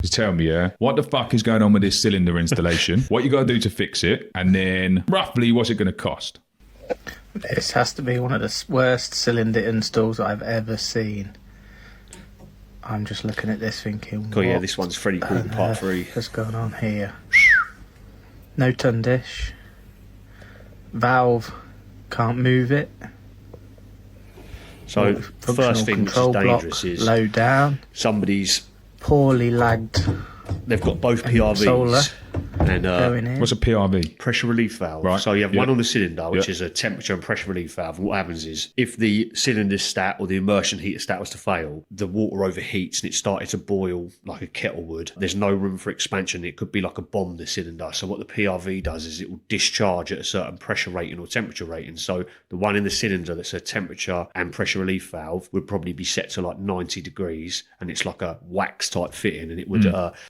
Just tell me, what the fuck is going on with this cylinder installation? What you got to do to fix it? And then roughly what's it going to cost? This has to be one of the worst cylinder installs I've ever seen. I'm just looking at this thinking, Oh yeah, this one's Freddie Quinn Part 3. What's going on here? No ton dish. Valve can't move it. So first thing which is dangerous is low down. somebody's Poorly lagged. They've got both solar PRVs and going in. What's a PRV? pressure relief valve. Right. So you have Yeah. one on the cylinder, which Yeah. is a temperature and pressure relief valve. And what happens is, if the cylinder stat or the immersion heater stat was to fail, the water overheats and it started to boil like a kettle would. There's no room for expansion. It could be like a bomb, the cylinder. So what the PRV does is it will discharge at a certain pressure rating or temperature rating. So the one in the cylinder that's a temperature and pressure relief valve would probably be set to like 90 degrees, and it's like a wax type fitting, and it would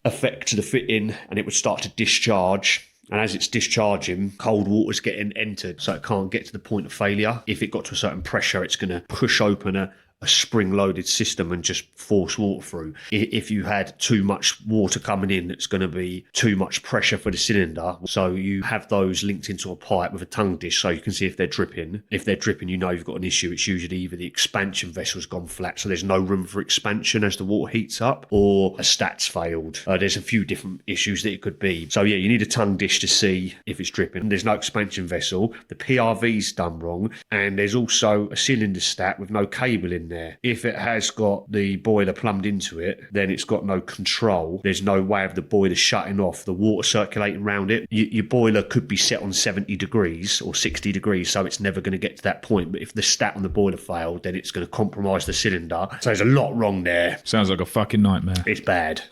affect the fitting, and it would start to discharge. And as it's discharging, cold water's getting entered, so it can't get to the point of failure. If it got to a certain pressure, it's going to push open a spring-loaded system and just force water through. If you had too much water coming in, it's going to be too much pressure for the cylinder. So you have those linked into a pipe with a tongue dish so you can see if they're dripping. If they're dripping, you know you've got an issue. It's usually either the expansion vessel's gone flat, so there's no room for expansion as the water heats up, or a stat's failed. There's a few different issues that it could be. So yeah, you need a tongue dish to see if it's dripping. There's no expansion vessel. The PRV's done wrong. And there's also a cylinder stat with no cable in there. If it has got the boiler plumbed into it, then it's got no control. There's no way of the boiler shutting off, the water circulating around it. Your boiler could be set on 70 degrees or 60 degrees, so it's never going to get to that point. But if the stat on the boiler failed, then it's going to compromise the cylinder. So there's a lot wrong there. Sounds like a fucking nightmare. It's bad.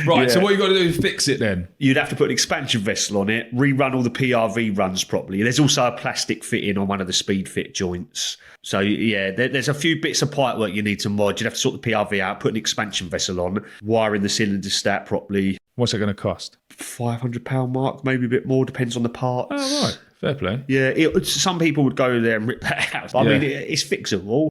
Right, so what you got to do is fix it then? You'd have to put an expansion vessel on it, rerun all the PRV runs properly. There's also a plastic fitting on one of the speed fit joints. So yeah, there's a few bits of pipe work you need to mod. You'd have to sort the PRV out, put an expansion vessel on, wiring the cylinder stat properly. What's it going to cost? £500 mark, maybe a bit more, depends on the parts. Oh, right. Fair play. Yeah, some people would go there and rip that out. I mean, it's fixable.